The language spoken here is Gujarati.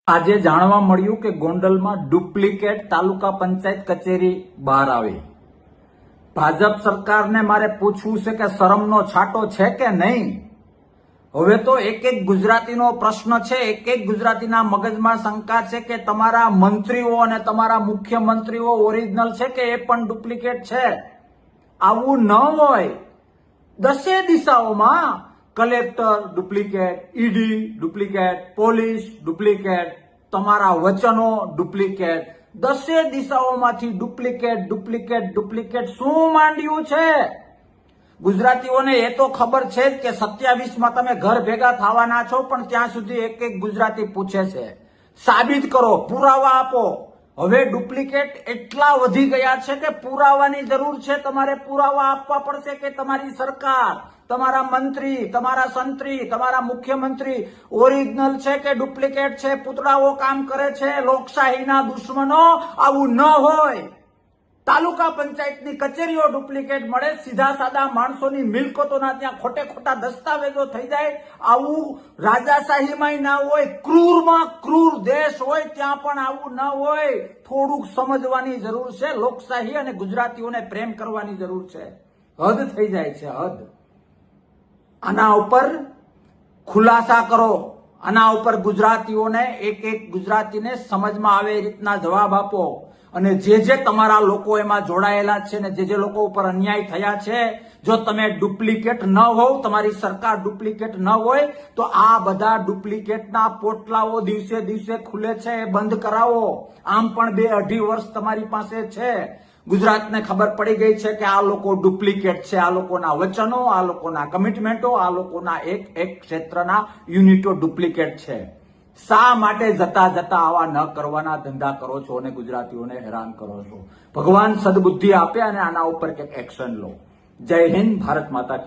આજે જાણવા મળ્યું કે ગોંડલમાં ડુપ્લિકેટ તાલુકા પંચાયત કચેરી બહાર આવી। ભાજપ સરકારને મારે પૂછવું છે કે શરમનો છાંટો છે કે નહીં? હવે તો એક એક ગુજરાતીનો પ્રશ્ન છે, એક એક ગુજરાતીના મગજમાં શંકા છે કે તમારા મંત્રીઓ અને તમારા મુખ્યમંત્રીઓ ઓરિજિનલ છે કે એ પણ ડુપ્લિકેટ છે। આવું ન હોય। 10 દિશાઓમાં collector duplicate, ED duplicate, police duplicate, તમારા વચનો ડુપ્લિકેટ, 10 દિશાઓમાંથી ડુપ્લિકેટ ડુપ્લિકેટ ડુપ્લિકેટ શું માંડ્યું છે? ગુજરાતીઓને એ તો ખબર છે જ કે 27માં તમે ઘર ભેગા થવાના છો, પણ ત્યાં સુધી એક એક ગુજરાતી પૂછે છે સાબિત કરો, પુરાવા આપો। હવે ડુપ્લિકેટ એટલા વધી ગયા છે કે પુરાવાની જરૂર છે। તમારે પુરાવા આપવા પડશે કે તમારી સરકાર, તમારા મંત્રી, તમારા સંત્રી, તમારા મુખ્યમંત્રી ઓરિજિનલ છે કે ડુપ્લિકેટ છે, પૂતળાઓ કામ કરે છે, લોકશાહીના દુશ્મનો। આવું ન હોય। તાલુકા પંચાયતની કચેરીઓ ડુપ્લિકેટ મળે, સીધા સાદા માણસોની મિલકતોના ત્યાં ખોટે ખોટા દસ્તાવેજો થઈ જાય। આવું રાજાશાહીમાં ના હોય, ક્રૂરમાં ક્રૂર દેશ હોય ત્યાં પણ આવું ન હોય। થોડુંક સમજવાની જરૂર છે, લોકશાહી અને ગુજરાતીઓને પ્રેમ કરવાની જરૂર છે। હદ થઈ જાય છે, હદ। આના ઉપર ખુલાસા કરો, આના ઉપર ગુજરાતીઓને એક એક ગુજરાતીને સમજમાં આવે એ રીતના જવાબ આપો। અને જે તમારા લોકો એમાં જોડાયેલા છે ને જે લોકો ઉપર અન્યાય થયા છે, જો તમે ડુપ્લિકેટ ન હોવ, તમારી સરકાર ડુપ્લિકેટ ન હોય, તો આ બધા ડુપ્લિકેટના પોટલાઓ દિવસે દિવસે ખુલે છે, એ બંધ કરાવો। આમ પણ 2-2.5 વર્ષ તમારી પાસે છે। ગુજરાતને ખબર પડી ગઈ છે કે આ લોકો ડુપ્લિકેટ છે, આ લોકોના વચનો, આ લોકોના કમિટમેન્ટો, આ લોકોના એક એક ક્ષેત્રના યુનિટો ડુપ્લિકેટ છે। શા માટે જતા જતા આવા ન કરવાના ધંધા કરો છો અને ગુજરાતીઓને હેરાન કરો છો? ભગવાન સદબુદ્ધિ આપે અને આના ઉપર કંઈક એક્શન લો। જય હિન્દ, ભારત માતા કી।